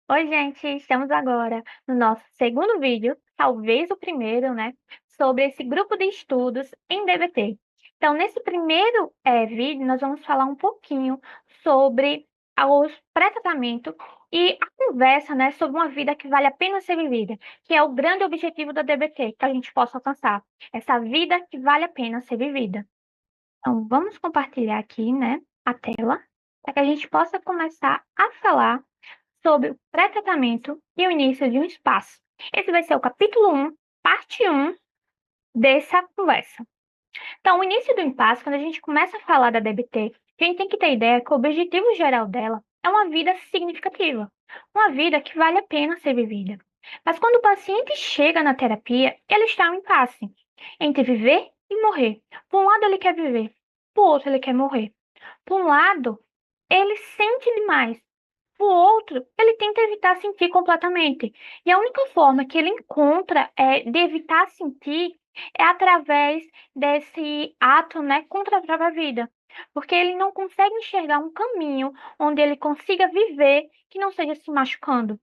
Oi, gente, estamos agora no nosso segundo vídeo, talvez o primeiro, né, sobre esse grupo de estudos em DBT. Então, nesse primeiro vídeo, nós vamos falar um pouquinho sobre o pré-tratamento e a conversa, né, sobre uma vida que vale a pena ser vivida, que é o grande objetivo da DBT, que a gente possa alcançar, essa vida que vale a pena ser vivida. Então, vamos compartilhar aqui, né, a tela, para que a gente possa começar a falar sobre o pré-tratamento e o início de um espaço. Esse vai ser o capítulo 1, parte 1 dessa conversa. Então, o início do impasse, quando a gente começa a falar da DBT, a gente tem que ter ideia que o objetivo geral dela é uma vida significativa, uma vida que vale a pena ser vivida. Mas quando o paciente chega na terapia, ele está em um impasse entre viver e morrer. Por um lado, ele quer viver, por outro, ele quer morrer. Por um lado, ele sente demais. O outro, ele tenta evitar sentir completamente. E a única forma que ele encontra de evitar sentir é através desse ato, né, contra a própria vida. Porque ele não consegue enxergar um caminho onde ele consiga viver que não seja se machucando.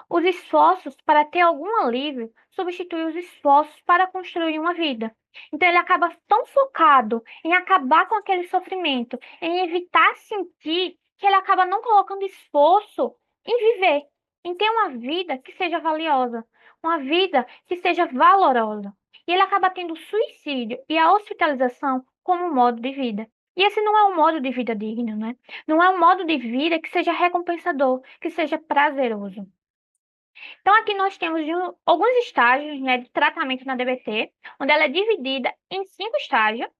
Os esforços para ter algum alívio substituem os esforços para construir uma vida. Então ele acaba tão focado em acabar com aquele sofrimento, em evitar sentir, que ele acaba não colocando esforço em viver, em ter uma vida que seja valiosa, uma vida que seja valorosa. E ele acaba tendo o suicídio e a hospitalização como modo de vida. E esse não é um modo de vida digno, né? Não é um modo de vida que seja recompensador, que seja prazeroso. Então, aqui nós temos alguns estágios, né, de tratamento na DBT, onde ela é dividida em 5 estágios,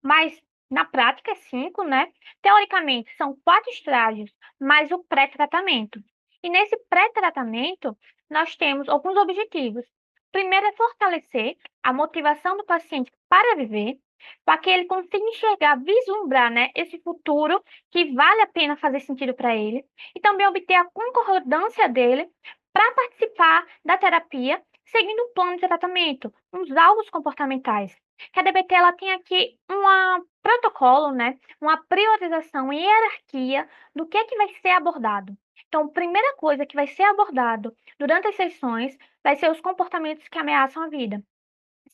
mas na prática é 5, né? Teoricamente, são 4 estágios, mais o pré-tratamento. E nesse pré-tratamento, nós temos alguns objetivos. Primeiro é fortalecer a motivação do paciente para viver, para que ele consiga enxergar, vislumbrar, né, esse futuro que vale a pena fazer sentido para ele, e também obter a concordância dele para participar da terapia, seguindo um plano de tratamento, uns alvos comportamentais. Que a DBT ela tem aqui um protocolo, né, uma priorização e hierarquia do que é que vai ser abordado. Então, a primeira coisa que vai ser abordado durante as sessões vai ser os comportamentos que ameaçam a vida.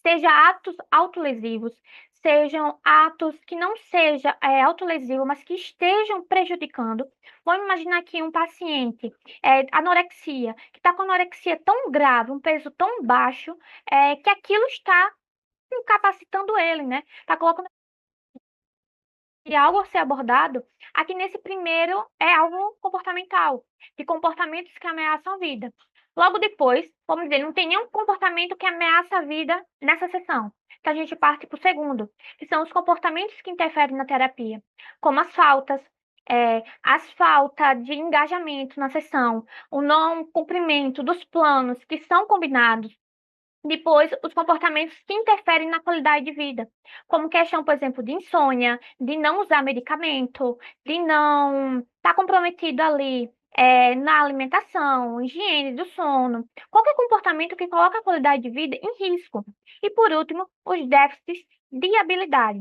Seja atos autolesivos, sejam atos que não sejam autolesivos, mas que estejam prejudicando. Vamos imaginar aqui um paciente, anorexia, que está com anorexia tão grave, um peso tão baixo, que aquilo está incapacitando ele, né? Está colocando e algo a ser abordado, aqui nesse primeiro é algo comportamental, de comportamentos que ameaçam a vida. Logo depois, vamos dizer, não tem nenhum comportamento que ameaça a vida nessa sessão. Então a gente parte para o segundo, que são os comportamentos que interferem na terapia, como as faltas de engajamento na sessão, o não cumprimento dos planos que são combinados. Depois, os comportamentos que interferem na qualidade de vida, como questão, por exemplo, de insônia, de não usar medicamento, de não estar comprometido ali na alimentação, higiene do sono, qualquer comportamento que coloca a qualidade de vida em risco. E, por último, os déficits de habilidade.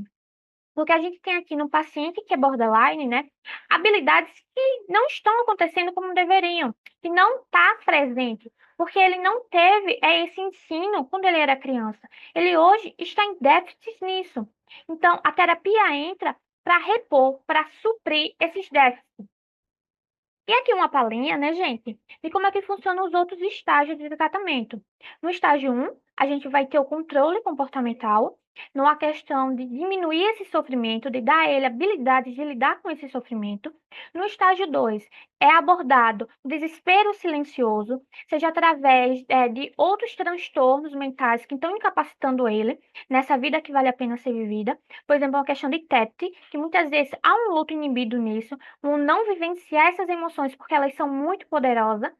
Porque a gente tem aqui no paciente que é borderline, né, habilidades que não estão acontecendo como deveriam, que não está presente, porque ele não teve esse ensino quando ele era criança. Ele hoje está em déficit nisso. Então, a terapia entra para repor, para suprir esses déficits. E aqui uma palhinha, né, gente, de como é que funcionam os outros estágios de tratamento. No estágio 1, a gente vai ter o controle comportamental, numa questão de diminuir esse sofrimento, de dar a ele habilidades de lidar com esse sofrimento. No estágio 2, é abordado o desespero silencioso, seja através de outros transtornos mentais que estão incapacitando ele nessa vida que vale a pena ser vivida. Por exemplo, a questão de TET, que muitas vezes há um luto inibido nisso, um não vivenciar essas emoções porque elas são muito poderosas.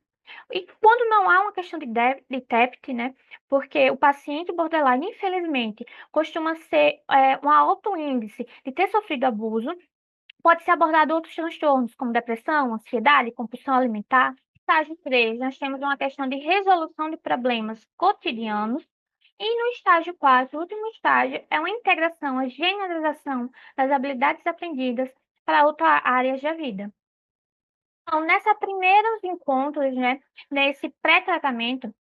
E quando não há uma questão de TEPT, né? Porque o paciente borderline, infelizmente, costuma ser um alto índice de ter sofrido abuso, pode ser abordado outros transtornos, como depressão, ansiedade, compulsão alimentar. Estágio 3, nós temos uma questão de resolução de problemas cotidianos. E no estágio 4, o último estágio, é uma integração, a generalização das habilidades aprendidas para outras áreas da vida. Então, nessa primeiros encontros, né, nesse pré-tratamento,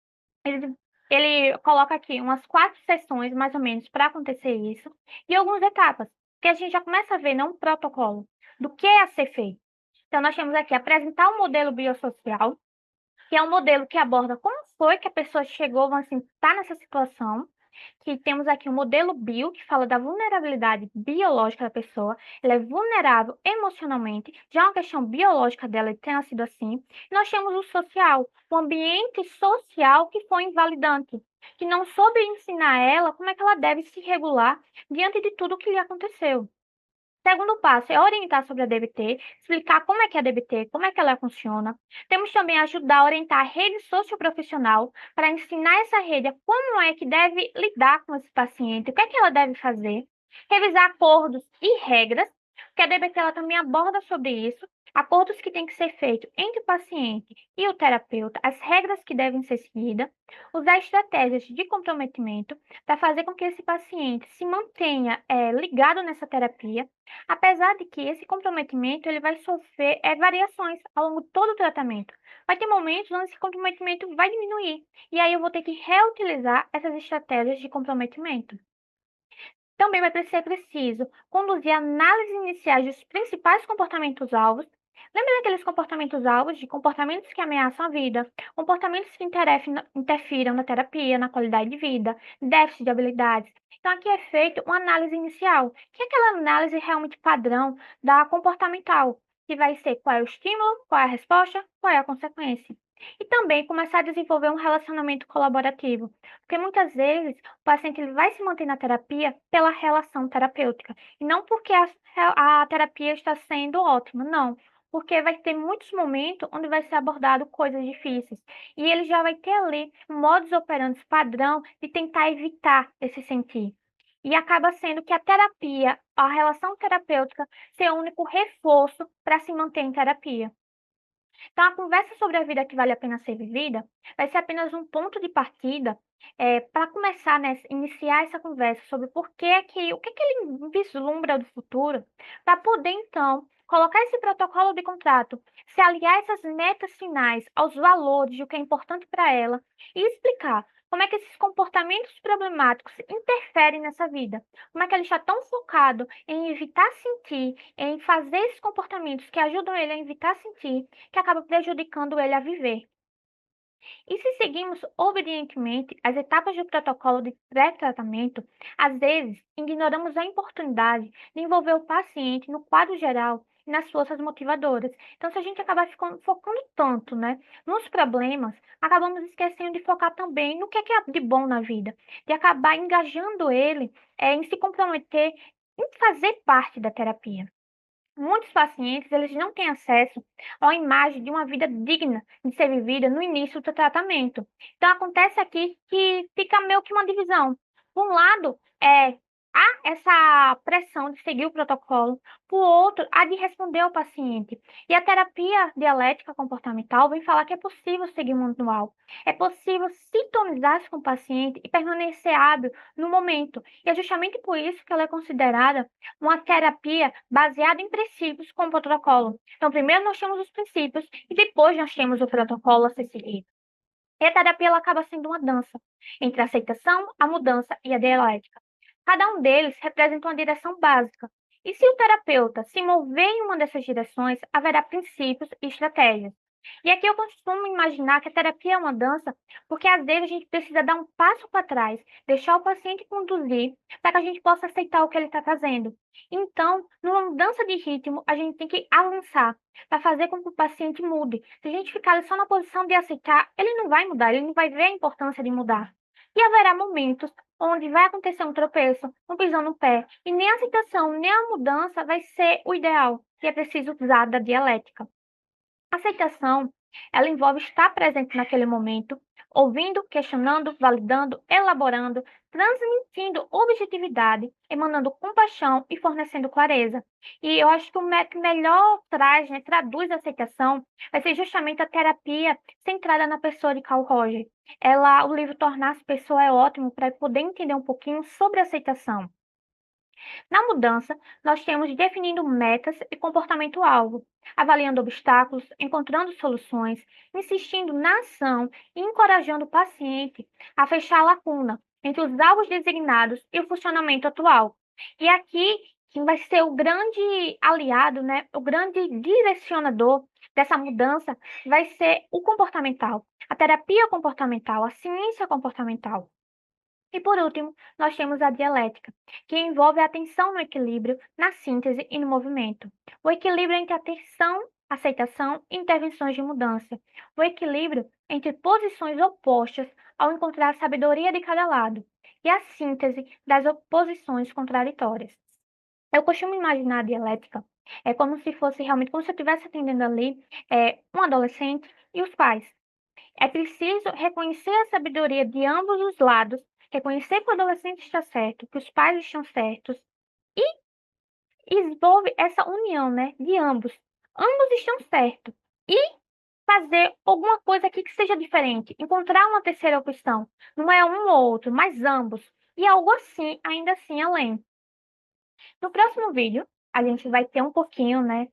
ele, ele coloca aqui umas 4 sessões, mais ou menos, para acontecer isso, e algumas etapas, que a gente já começa a ver, não um protocolo, do que é a ser feito. Então, nós temos aqui apresentar um modelo biosocial, que é um modelo que aborda como foi que a pessoa chegou, vamos assim, está nessa situação, que temos aqui o modelo bio, que fala da vulnerabilidade biológica da pessoa. Ela é vulnerável emocionalmente, já é uma questão biológica dela ter nascido assim. E nós temos o social, o ambiente social que foi invalidante, que não soube ensinar ela como é que ela deve se regular diante de tudo o que lhe aconteceu. Segundo passo é orientar sobre a DBT, explicar como é que é a DBT, como é que ela funciona. Temos também ajudar a orientar a rede socioprofissional para ensinar essa rede a como é que deve lidar com esse paciente, o que é que ela deve fazer. Revisar acordos e regras, que a DBT ela também aborda sobre isso, acordos que têm que ser feitos entre o paciente e o terapeuta, as regras que devem ser seguidas, usar estratégias de comprometimento para fazer com que esse paciente se mantenha ligado nessa terapia. Apesar de que esse comprometimento ele vai sofrer variações ao longo de todo o tratamento. Vai ter momentos onde esse comprometimento vai diminuir, e aí eu vou ter que reutilizar essas estratégias de comprometimento. Também vai ser preciso conduzir análises iniciais dos principais comportamentos-alvos. Lembra daqueles comportamentos-alvos de comportamentos que ameaçam a vida, comportamentos que interfiram na terapia, na qualidade de vida, déficit de habilidades. Então, aqui é feita uma análise inicial, que é aquela análise realmente padrão da comportamental, que vai ser qual é o estímulo, qual é a resposta, qual é a consequência. E também começar a desenvolver um relacionamento colaborativo, porque muitas vezes o paciente ele vai se manter na terapia pela relação terapêutica, e não porque a terapia está sendo ótima, não. Porque vai ter muitos momentos onde vai ser abordado coisas difíceis. E ele já vai ter ali um modus operandi padrão de tentar evitar esse sentir. E acaba sendo que a terapia, a relação terapêutica, ser o único reforço para se manter em terapia. Então, a conversa sobre a vida que vale a pena ser vivida vai ser apenas um ponto de partida para começar, né, iniciar essa conversa sobre o que que ele vislumbra do futuro, para poder, então, colocar esse protocolo de contrato, se aliar essas metas finais aos valores de o que é importante para ela e explicar como é que esses comportamentos problemáticos interferem nessa vida, como é que ele está tão focado em evitar sentir, em fazer esses comportamentos que ajudam ele a evitar sentir, que acaba prejudicando ele a viver. E se seguimos obedientemente as etapas do protocolo de pré-tratamento, às vezes ignoramos a oportunidade de envolver o paciente no quadro geral e nas forças motivadoras. Então, se a gente acabar focando tanto, né, nos problemas, acabamos esquecendo de focar também no que é de bom na vida, de acabar engajando ele em se comprometer em fazer parte da terapia. Muitos pacientes, eles não têm acesso a uma imagem de uma vida digna de ser vivida no início do tratamento. Então, acontece aqui que fica meio que uma divisão. Por um lado, há essa pressão de seguir o protocolo, por outro, há de responder ao paciente. E a terapia dialética comportamental vem falar que é possível seguir o manual, é possível sintonizar-se com o paciente e permanecer hábil no momento. E é justamente por isso que ela é considerada uma terapia baseada em princípios com protocolo. Então, primeiro nós temos os princípios e depois nós temos o protocolo a ser seguido. E a terapia ela acaba sendo uma dança entre a aceitação, a mudança e a dialética. Cada um deles representa uma direção básica. E se o terapeuta se mover em uma dessas direções, haverá princípios e estratégias. E aqui eu costumo imaginar que a terapia é uma dança, porque às vezes a gente precisa dar um passo para trás, deixar o paciente conduzir, para que a gente possa aceitar o que ele está fazendo. Então, numa mudança de ritmo, a gente tem que avançar para fazer com que o paciente mude. Se a gente ficar só na posição de aceitar, ele não vai mudar, ele não vai ver a importância de mudar. E haverá momentos onde vai acontecer um tropeço, um pisão no pé, e nem a aceitação, nem a mudança vai ser o ideal, e é preciso usar da dialética. A aceitação, ela envolve estar presente naquele momento, ouvindo, questionando, validando, elaborando, transmitindo objetividade, emanando compaixão e fornecendo clareza. E eu acho que o método melhor traz, né, traduz a aceitação, vai ser justamente a terapia centrada na pessoa de Carl Roger. O livro Tornar-se Pessoa é ótimo para poder entender um pouquinho sobre aceitação. Na mudança, nós temos definindo metas e comportamento-alvo, avaliando obstáculos, encontrando soluções, insistindo na ação e encorajando o paciente a fechar a lacuna entre os alvos designados e o funcionamento atual. E aqui, quem vai ser o grande aliado, né, o grande direcionador dessa mudança vai ser o comportamental, a terapia comportamental, a ciência comportamental. E por último, nós temos a dialética, que envolve a atenção no equilíbrio, na síntese e no movimento. O equilíbrio entre atenção, aceitação e intervenções de mudança. O equilíbrio entre posições opostas ao encontrar a sabedoria de cada lado. E a síntese das oposições contraditórias. Eu costumo imaginar a dialética como se fosse realmente, como se eu estivesse atendendo ali um adolescente e os pais. É preciso reconhecer a sabedoria de ambos os lados, reconhecer que o adolescente está certo, que os pais estão certos, e envolve essa união, né, de ambos. Ambos estão certos. E fazer alguma coisa aqui que seja diferente, encontrar uma terceira opção. Não é um ou outro, mas ambos. E algo assim, ainda assim, além. No próximo vídeo, a gente vai ter um pouquinho, né,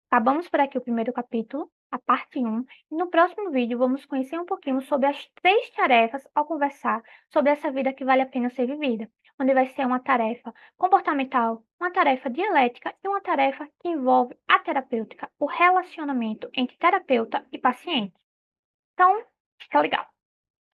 acabamos por aqui o primeiro capítulo, a parte 1, e no próximo vídeo vamos conhecer um pouquinho sobre as 3 tarefas ao conversar sobre essa vida que vale a pena ser vivida, onde vai ser uma tarefa comportamental, uma tarefa dialética e uma tarefa que envolve a terapêutica, o relacionamento entre terapeuta e paciente. Então, fica legal.